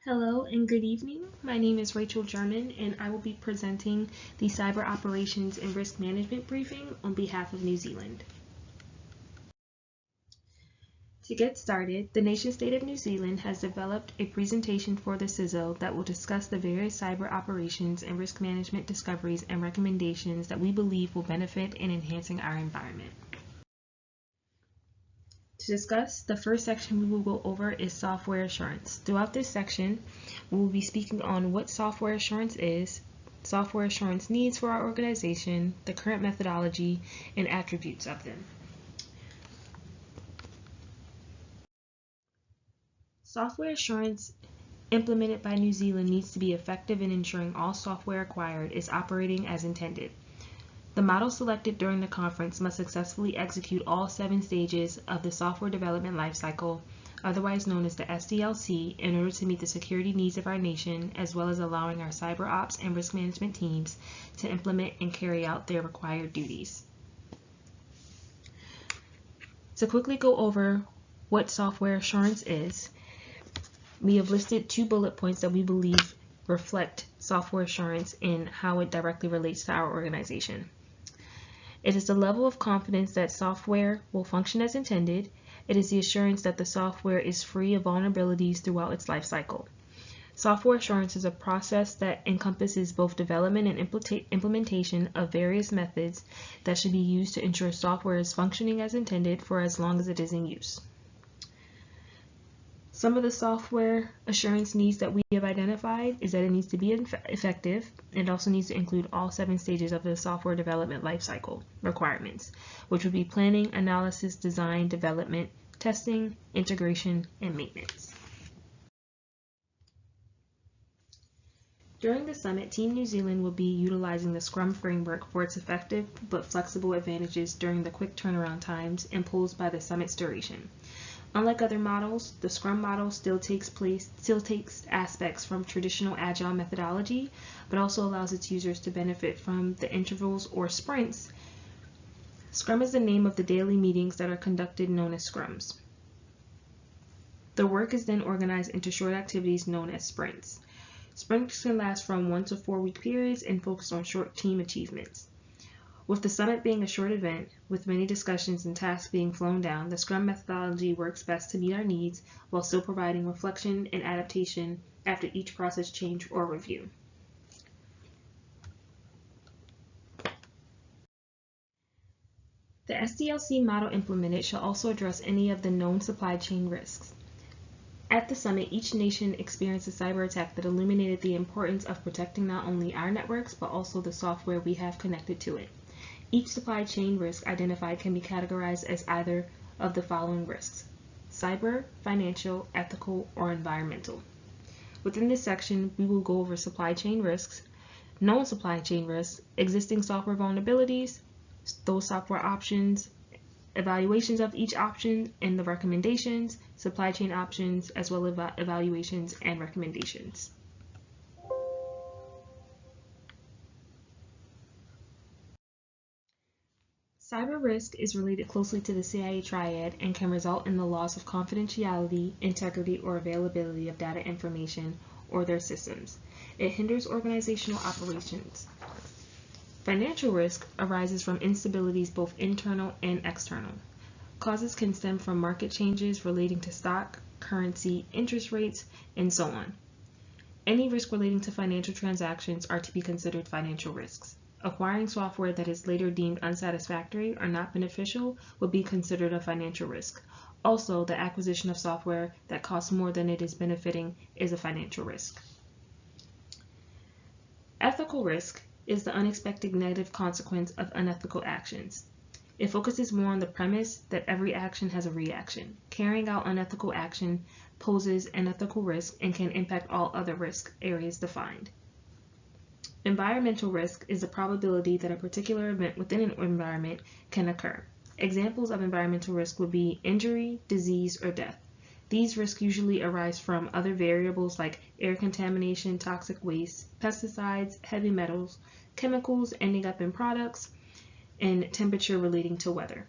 Hello and good evening. My name is Rachel German and I will be presenting the Cyber Operations and Risk Management Briefing on behalf of New Zealand. To get started, the nation-state of New Zealand has developed a presentation for the CISO that will discuss the various cyber operations and risk management discoveries and recommendations that we believe will benefit in enhancing our environment. To discuss, the first section we will go over is software assurance. Throughout this section, we will be speaking on what software assurance is, software assurance needs for our organization, the current methodology, and attributes of them. Software assurance implemented by New Zealand needs to be effective in ensuring all software acquired is operating as intended. The model selected during the conference must successfully execute all 7 stages of the software development lifecycle, otherwise known as the SDLC, in order to meet the security needs of our nation, as well as allowing our cyber ops and risk management teams to implement and carry out their required duties. To quickly go over what software assurance is, we have listed 2 bullet points that we believe reflect software assurance and how it directly relates to our organization. It is the level of confidence that software will function as intended. It is the assurance that the software is free of vulnerabilities throughout its life cycle. Software assurance is a process that encompasses both development and implementation of various methods that should be used to ensure software is functioning as intended for as long as it is in use. Some of the software assurance needs that we have identified is that it needs to be effective. It also needs to include all 7 stages of the software development lifecycle requirements, which would be planning, analysis, design, development, testing, integration, and maintenance. During the summit, Team New Zealand will be utilizing the Scrum framework for its effective but flexible advantages during the quick turnaround times imposed by the summit's duration. Unlike other models, the Scrum model still takes aspects from traditional Agile methodology, but also allows its users to benefit from the intervals or sprints. Scrum is the name of the daily meetings that are conducted, known as Scrums. The work is then organized into short activities known as sprints. Sprints can last from 1 to 4 week periods and focus on short team achievements. With the summit being a short event, with many discussions and tasks being flown down, the Scrum methodology works best to meet our needs while still providing reflection and adaptation after each process change or review. The SDLC model implemented shall also address any of the known supply chain risks. At the summit, each nation experienced a cyber attack that illuminated the importance of protecting not only our networks, but also the software we have connected to it. Each supply chain risk identified can be categorized as either of the following risks: cyber, financial, ethical, or environmental. Within this section, we will go over supply chain risks, known supply chain risks, existing software vulnerabilities, those software options, evaluations of each option and the recommendations, supply chain options, as well as evaluations and recommendations. Cyber risk is related closely to the CIA triad and can result in the loss of confidentiality, integrity, or availability of data information or their systems. It hinders organizational operations. Financial risk arises from instabilities both internal and external. Causes can stem from market changes relating to stock, currency, interest rates, and so on. Any risk relating to financial transactions are to be considered financial risks. Acquiring software that is later deemed unsatisfactory or not beneficial would be considered a financial risk. Also, the acquisition of software that costs more than it is benefiting is a financial risk. Ethical risk is the unexpected negative consequence of unethical actions. It focuses more on the premise that every action has a reaction. Carrying out unethical action poses an ethical risk and can impact all other risk areas defined. Environmental risk is the probability that a particular event within an environment can occur. Examples of environmental risk would be injury, disease, or death. These risks usually arise from other variables like air contamination, toxic waste, pesticides, heavy metals, chemicals ending up in products, and temperature relating to weather.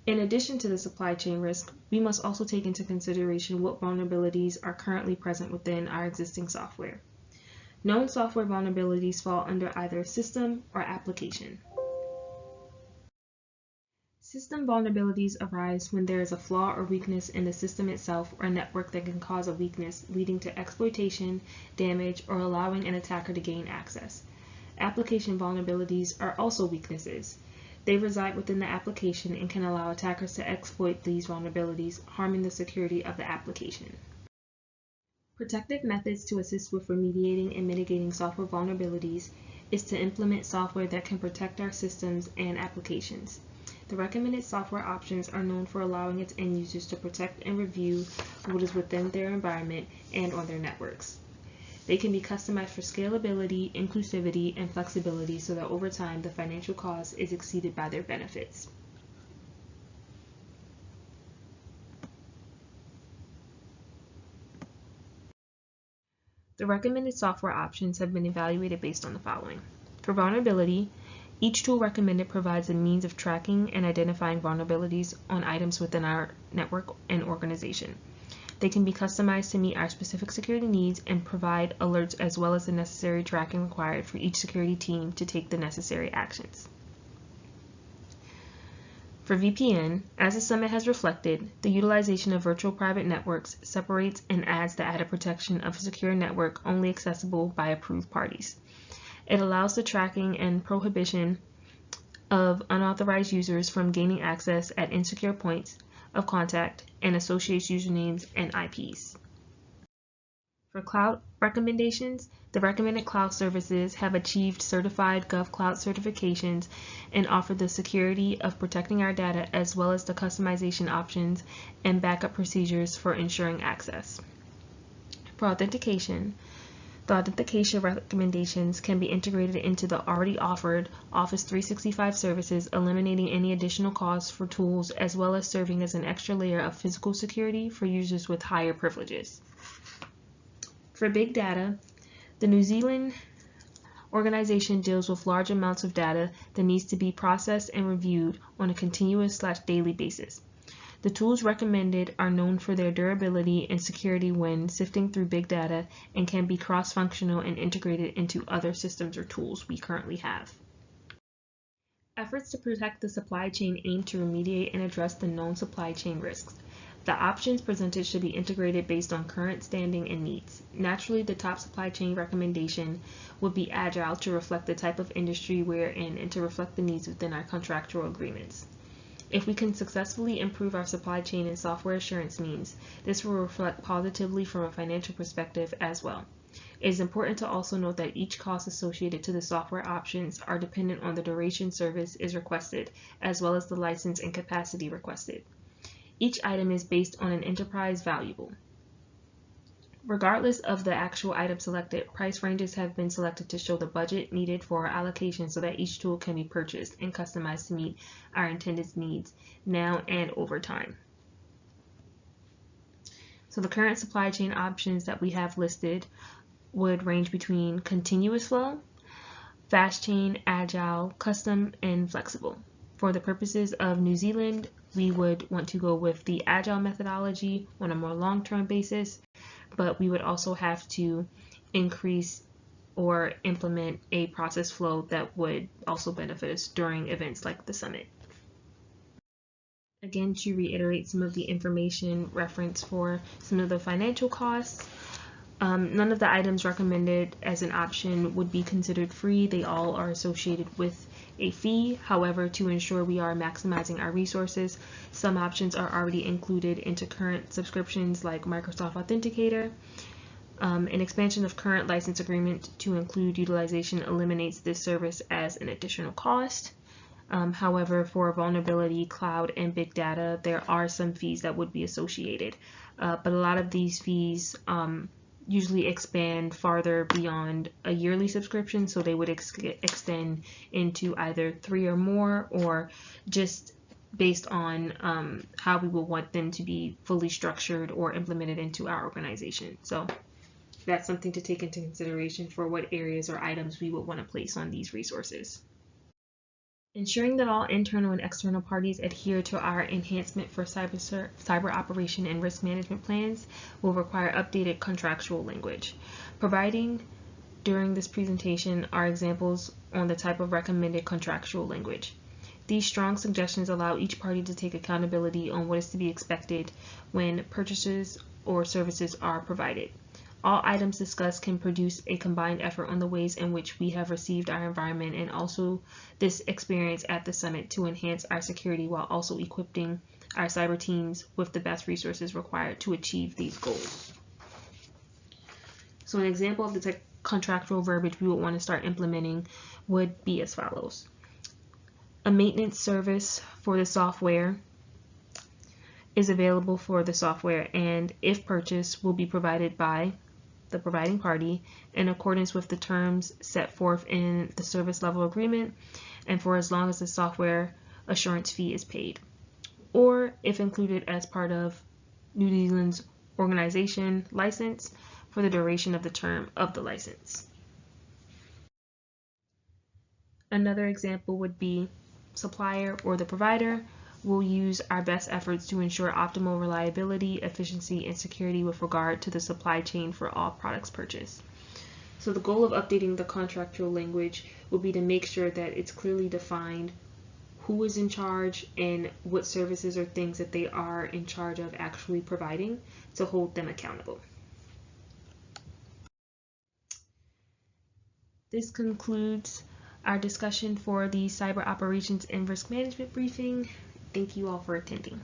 In addition to the supply chain risk, we must also take into consideration what vulnerabilities are currently present within our existing software. Known software vulnerabilities fall under either system or application. System vulnerabilities arise when there is a flaw or weakness in the system itself or network that can cause a weakness, leading to exploitation, damage, or allowing an attacker to gain access. Application vulnerabilities are also weaknesses. They reside within the application and can allow attackers to exploit these vulnerabilities, harming the security of the application. Protective methods to assist with remediating and mitigating software vulnerabilities is to implement software that can protect our systems and applications. The recommended software options are known for allowing its end users to protect and review what is within their environment and on their networks. They can be customized for scalability, inclusivity, and flexibility so that over time the financial cost is exceeded by their benefits. The recommended software options have been evaluated based on the following. For vulnerability, each tool recommended provides a means of tracking and identifying vulnerabilities on items within our network and organization. They can be customized to meet our specific security needs and provide alerts as well as the necessary tracking required for each security team to take the necessary actions. For VPN, as the summit has reflected, the utilization of virtual private networks separates and adds the added protection of a secure network only accessible by approved parties. It allows the tracking and prohibition of unauthorized users from gaining access at insecure points of contact and associates usernames and IPs. For cloud recommendations, the recommended cloud services have achieved certified GovCloud certifications and offer the security of protecting our data as well as the customization options and backup procedures for ensuring access. For authentication, the authentication recommendations can be integrated into the already offered Office 365 services, eliminating any additional costs for tools as well as serving as an extra layer of physical security for users with higher privileges. For big data, the New Zealand organization deals with large amounts of data that needs to be processed and reviewed on a continuous/daily basis. The tools recommended are known for their durability and security when sifting through big data and can be cross-functional and integrated into other systems or tools we currently have. Efforts to protect the supply chain aim to remediate and address the known supply chain risks. The options presented should be integrated based on current standing and needs. Naturally, the top supply chain recommendation would be agile to reflect the type of industry we're in and to reflect the needs within our contractual agreements. If we can successfully improve our supply chain and software assurance needs, this will reflect positively from a financial perspective as well. It is important to also note that each cost associated to the software options are dependent on the duration service is requested, as well as the license and capacity requested. Each item is based on an enterprise valuable. Regardless of the actual item selected, price ranges have been selected to show the budget needed for our allocation so that each tool can be purchased and customized to meet our intended needs now and over time. So the current supply chain options that we have listed would range between continuous flow, fast chain, agile, custom, and flexible. For the purposes of New Zealand, we would want to go with the agile methodology on a more long-term basis, but we would also have to increase or implement a process flow that would also benefit us during events like the summit. Again, to reiterate some of the information referenced for some of the financial costs, none of the items recommended as an option would be considered free. They all are associated with a fee. However, to ensure we are maximizing our resources, some options are already included into current subscriptions like Microsoft Authenticator. An expansion of current license agreement to include utilization eliminates this service as an additional cost. However, for vulnerability, cloud, and big data, there are some fees that would be associated. But a lot of these fees usually expand farther beyond a yearly subscription, so they would extend into either 3 or more, or just based on how we will want them to be fully structured or implemented into our organization. So that's something to take into consideration for what areas or items we would want to place on these resources. Ensuring that all internal and external parties adhere to our enhancement for cyber operation and risk management plans will require updated contractual language. Providing during this presentation are examples on the type of recommended contractual language. These strong suggestions allow each party to take accountability on what is to be expected when purchases or services are provided. All items discussed can produce a combined effort on the ways in which we have received our environment and also this experience at the summit to enhance our security while also equipping our cyber teams with the best resources required to achieve these goals. So an example of the contractual verbiage we would want to start implementing would be as follows. A maintenance service for the software is available for the software and if purchased will be provided by the providing party in accordance with the terms set forth in the service level agreement and for as long as the software assurance fee is paid, or if included as part of New Zealand's organization license for the duration of the term of the license. Another example would be supplier or the provider will use our best efforts to ensure optimal reliability, efficiency, and security with regard to the supply chain for all products purchased. So the goal of updating the contractual language will be to make sure that it's clearly defined who is in charge and what services or things that they are in charge of actually providing to hold them accountable. This concludes our discussion for the Cyber Operations and Risk Management briefing. Thank you all for attending.